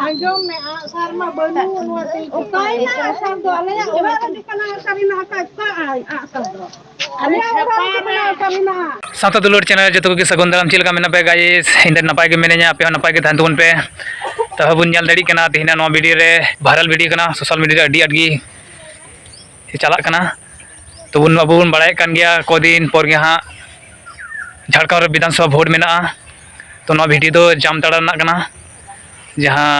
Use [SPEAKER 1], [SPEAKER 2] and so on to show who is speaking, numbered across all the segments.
[SPEAKER 1] Anjom me asar ma banu nuati. Ukai na asar do alaya ora lagi kana asar na ka ai asar do. Alaya ora kana asar na.
[SPEAKER 2] साथ दुलुर channel जो की सगुन दाराम चिलका मेना पे guys in नपाय के मेने पे नपाय के तहन तुन पे तब बुन जल दड़ी कना तेहना नो वीडियो रे वायरल वीडियो कना सोशल मीडिया रे अडी अडगी चला कना तो बुन बाबू बुन बड़ाय कान गया को दिन पर गे हां झारखंड रे विधानसभा वोट मेना तो नो वीडियो दो जामताड़ा ना कना जहां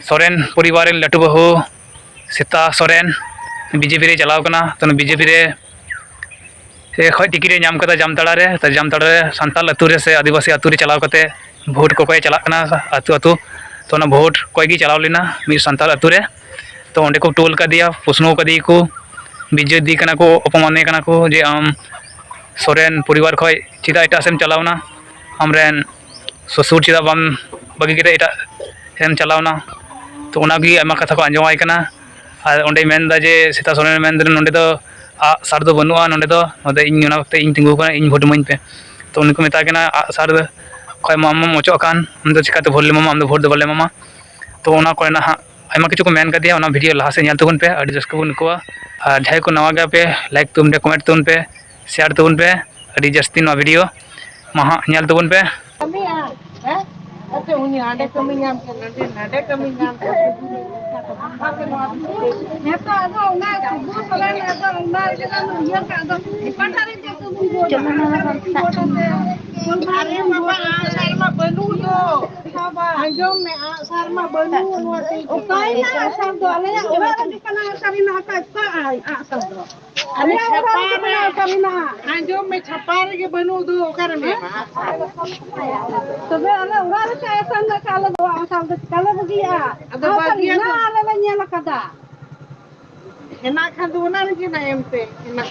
[SPEAKER 2] सोरेन परिवार रे लटू बहू सीता सोरेन बीजेपी रे चलाव कना तो बीजेपी रे खय टिकिट नाम कदा जामताड़ा रे सान्ताल अतु रे से आदिवासी अतु रे चलाव कते भोट को कोय चला कना अतु अतु तो ना भोट कोय गी चलाव लेना मी सान्ताल अतु रे तो ओंडे को टोल का दिया पुसनो का दी को बिजे दी कना को अपमाने कना को जे आम सोरेन परिवार खय चिदा एटा सेम चलावना हमरेन ससुर चिदा बम बगी के एटा सेम चलावना तो ओनागी आमा कथा को आंजमाय कना आर ओंडे मेनदा जे सीता सोरेन मेनदे नोंडे दो सार दो बनुआ नोंडे दो नोंडे इन ओना वक्त इन तिंगु कना इन भोट मइन पे तो उनको मेता कना सार खय मामा मोचो कान हम दो चिकाते भोट ले मामा हम दो भोट दो बले मामा तो ओना कोना आयमा किछु को मेन का दिया ओना वीडियो लाहा से नेल तबन पे अडी जस्को बन को जाय को नवा गा पे लाइक तुम पे कमेंट तुम पे शेयर तुम पे अडी जस्ती नो वीडियो महा नेल तबन पे
[SPEAKER 1] Ate uni ade kami nyam ke nade kami nyam ke neta ado na bu solan ado na jega no yer ka ado patare je tu bu jamana are baba asar ma banu do baba anjom me asar ma banu nuati ukai na asar do alaya ora lagi kana asar na ka ai asar do alaya ora lagi kana asar na anjom me chapar ke banu do kar me to be ala ora ऐसा ना काला दो आसाम तो काला बगिया अब बगिया ना आले बनिया ना कदा ना खादो ना कि ना एमते ना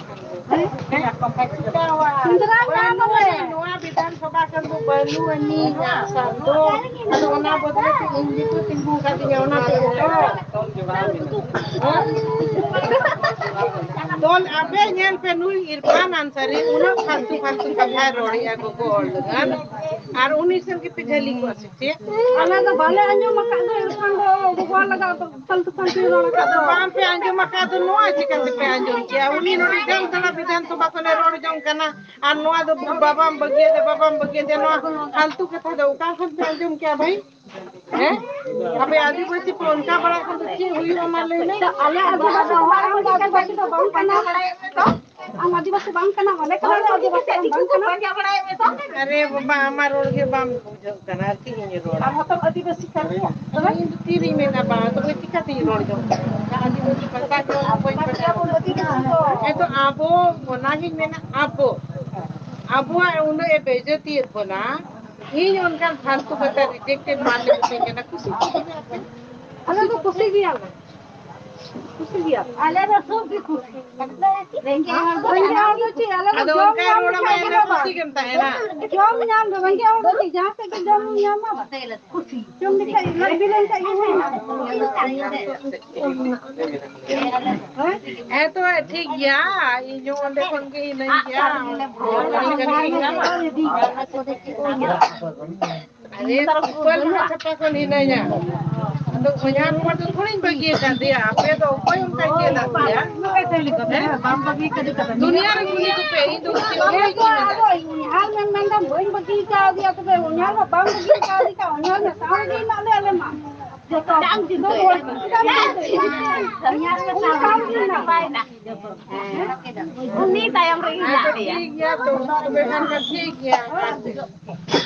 [SPEAKER 1] इंदिरा गांधी ने नोआ विधानसभा कंदो बनु अनि आसाम दो अदो ना बदले तो इंजी तो तिंगु का दिया ना दोन अबे नेल पे नुई इरफान अंसारी उना फालतू फालतू कथा रोड़िया को गोल गान आर उनी सन के पिछली को से अला तो भले अंजो मका दो इरफान दो गोल लगा फालतू फालतू रोड़ का दो बाम पे अंजो मका दो नो आजी के पे अंजो के उनी नोडी जम तला विधान सभा को ने रोड़ जम कना आर नो दो बाबाम बगिए दे नो फालतू कथा दो का सब अंजो क्या भाई हैं अबे आदिवासी को उनका बड़ा कर के हुई हमार ले नहीं अले आदिवासी तो बम कना तो हम आदिवासी बम कना वाले कना आदिवासी बम कना क्या बढ़ाए में तो अरे बाबा हमार रोड के बम कना तीन रोड हम तो आदिवासी कर दिया तो तीरी में ना बा तो कोई टिका तीन रोड जो आदिवासी पता को कोई पता है तो आबो बनाही में ना आबो उन्हें ये बेइज्जती है बोला ये उनका फालतू बता रिजेक्टेड मान लेते ना खुशी अरे तो खुशी भी आले ना सब भी खुशी लगता है कि रहेंगे और तो ची आले ना जो रोड में ना खुशी करता है ना जो नाम रहेंगे और तो जहां से कि जो नाम बताइए खुशी जो दिखाई बिलन का है तो ठीक या ये जो देखो के नहीं क्या अरे ऊपर में छपा को नहीं ना तो यहाँ पर तो थोड़ी बगी कर दिया पे तो कोई उनका के लग गया कैसे लिखा है बम बगी कर दिया दुनिया में गुली को पे ही तो हाल में मंदा बोइन बगी का दिया तो पे यहाँ में बम बगी का दिया यहाँ में सारे ना ले मां जो तो डांग दिन तो यहाँ में सारे ना पाए ना उन्हीं टाइम रही है ठीक है तो बेगान का ठीक है